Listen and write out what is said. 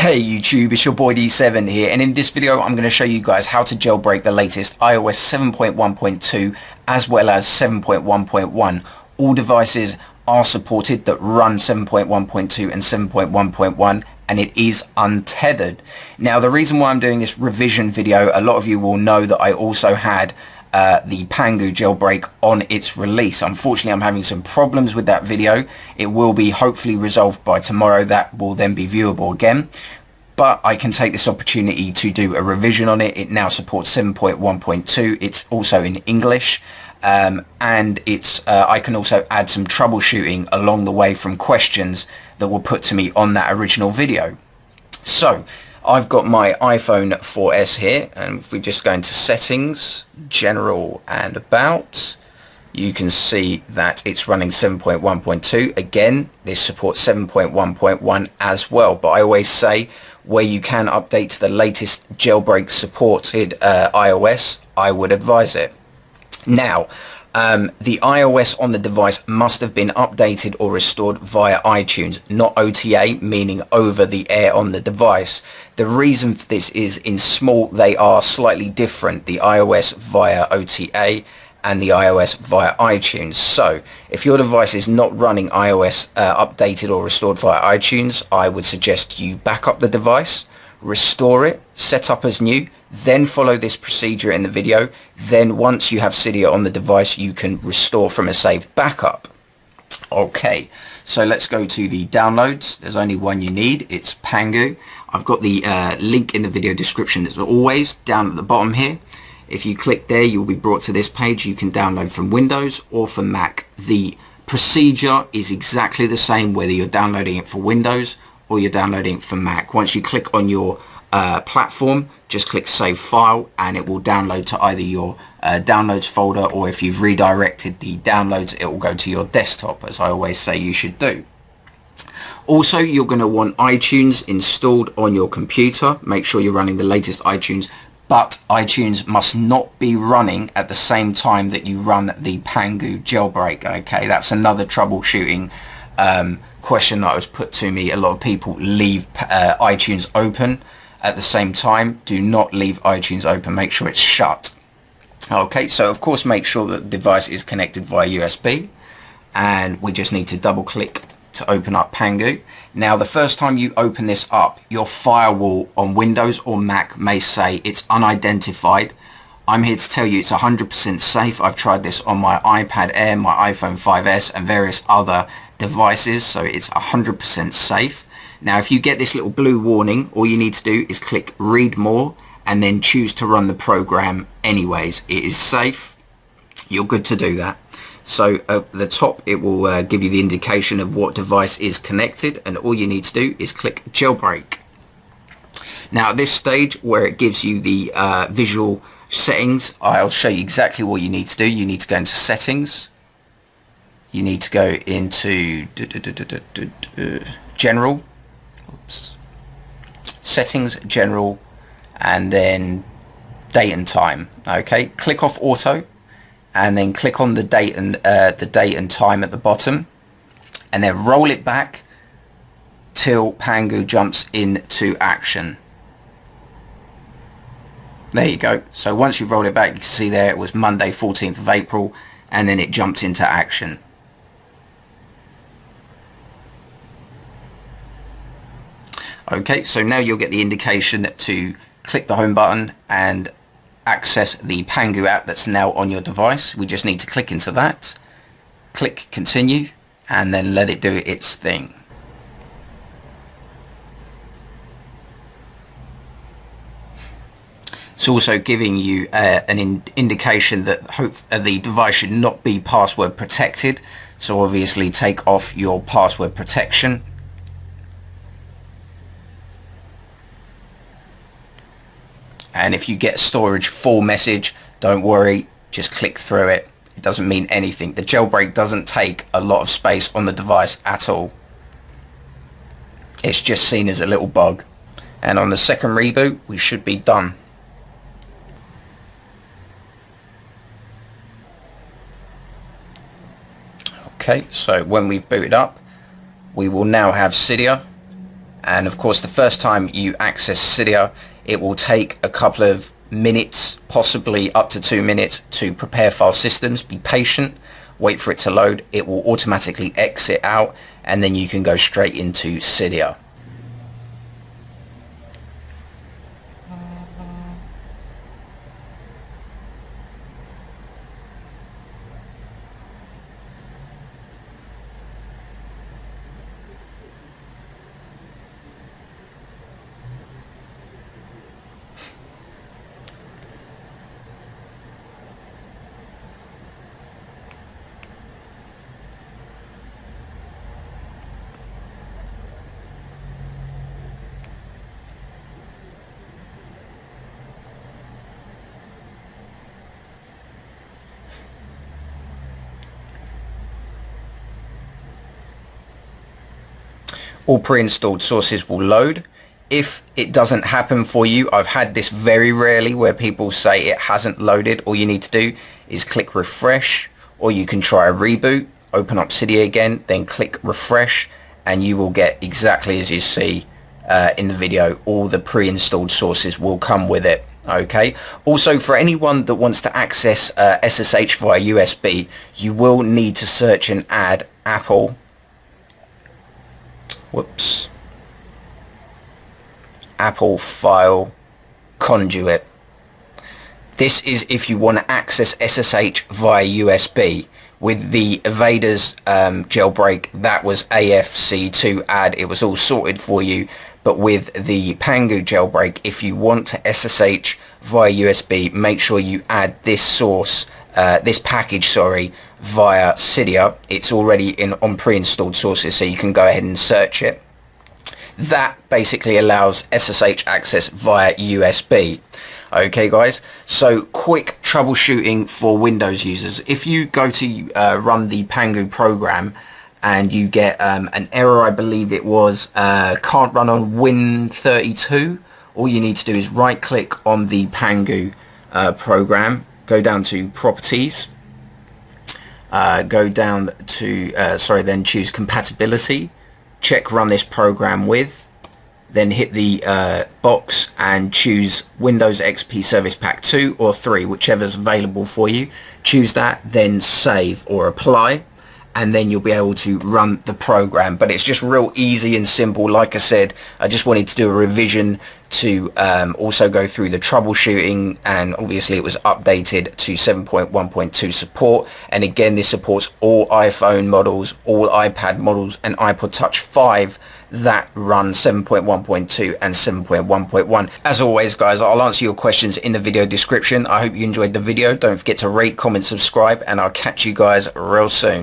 Hey YouTube, it's your boy D7 here, and in this video I'm going to show you guys how to jailbreak the latest iOS 7.1.2 as well as 7.1.1. All devices are supported that run 7.1.2 and 7.1.1, and it is untethered. Now the reason why I'm doing this revision video, a lot of you will know that I also had the Pangu jailbreak on its release. Unfortunately, I'm having some problems with that video. It will be hopefully resolved by tomorrow. That will then be viewable again. But I can take this opportunity to do a revision on it. It now supports 7.1.2. It's also in English. And it's I can also add some troubleshooting along the way from questions that were put to me on that original video. So I've got my iPhone 4S here, and if we just go into settings, general and about, you can see that it's running 7.1.2. Again, this supports 7.1.1 as well, but I always say where you can update to the latest jailbreak supported iOS, I would advise it. Now, the iOS on the device must have been updated or restored via iTunes, not OTA, meaning over the air on the device. The reason for this is in small, they are slightly different, the iOS via OTA and the iOS via iTunes. So if your device is not running iOS updated or restored via iTunes, I would suggest you back up the device, restore it, set up as new, then follow this procedure in the video. Then once you have Cydia on the device, you can restore from a saved backup. Okay, so let's go to the downloads. There's only one you need. It's Pangu. I've got the link in the video description as always down at the bottom here. If you click there, you'll be brought to this page. You can download from Windows or for Mac. The procedure is exactly the same whether you're downloading it for Windows or you're downloading it for Mac. Once you click on your platform, just click save file and it will download to either your downloads folder, or if you've redirected the downloads, it will go to your desktop, as I always say you should do. Also, you're going to want iTunes installed on your computer. Make sure you're running the latest iTunes, but iTunes must not be running at the same time that you run the Pangu jailbreak. Okay, that's another troubleshooting question that was put to me. A lot of people leave iTunes open at the same time. Do not leave iTunes open. Make sure it's shut. Okay, so of course make sure that the device is connected via USB, and we just need to double click to open up Pangu. Now the first time you open this up, your firewall on Windows or Mac may say it's unidentified. I'm here to tell you it's 100% safe. I've tried this on my iPad Air, my iPhone 5S and various other devices, so it's 100% safe. Now if you get this little blue warning, all you need to do is click read more and then choose to run the program anyways. It is safe. You're good to do that. So at the top it will give you the indication of what device is connected, and all you need to do is click jailbreak. Now at this stage where it gives you the visual settings, I'll show you exactly what you need to do. You need to go into settings. You need to go into general, settings, general, and then date and time. Okay, click off auto and then click on the date and time at the bottom, and then roll it back till Pangu jumps into action. There you go. So once you've rolled it back, you can see there it was Monday 14th of April, and then it jumped into action. Okay, so now you'll get the indication to click the home button and access the Pangu app that's now on your device. We just need to click into that, click continue, and then let it do its thing. It's also giving you an indication that the device should not be password protected, so obviously take off your password protection. And if you get a storage full message, don't worry, just click through it. It doesn't mean anything. The jailbreak doesn't take a lot of space on the device at all. It's just seen as a little bug. And on the second reboot, we should be done. Okay, so when we've booted up, we will now have Cydia And of course, the first time you access Cydia, it will take a couple of minutes, possibly up to 2 minutes, to prepare file systems. Be patient, wait for it to load. It will automatically exit out, and then you can go straight into Cydia. All pre-installed sources will load. If it doesn't happen for you, I've had this very rarely where people say it hasn't loaded. All you need to do is click refresh, or you can try a reboot, open up Cydia again, then click refresh, and you will get exactly as you see in the video. All the pre-installed sources will come with it. Okay. Also, for anyone that wants to access SSH via USB, you will need to search and add Apple file conduit. This is if you want to access SSH via USB. With the Evaders jailbreak, that was AFC2 add. It was all sorted for you. But with the Pangu jailbreak, if you want to SSH via USB, make sure you add this source, this package, via Cydia. It's already on pre-installed sources, so you can go ahead and search it. That basically allows SSH access via USB. Okay guys, so quick troubleshooting for Windows users. If you go to run the Pangu program and you get an error, I believe it was can't run on Win32, all you need to do is right click on the Pangu program, go down to properties, go down to then choose compatibility, check run this program with, then hit the box and choose Windows XP Service Pack 2 or 3, whichever's available for you. Choose that, then save or apply, and then you'll be able to run the program. But it's just real easy and simple. Like I said, I just wanted to do a revision to also go through the troubleshooting, and obviously it was updated to 7.1.2 support. And again, this supports all iPhone models, all iPad models, and iPod Touch 5 that run 7.1.2 and 7.1.1. As always guys, I'll answer your questions in the video description. I hope you enjoyed the video. Don't forget to rate, comment, subscribe, and I'll catch you guys real soon.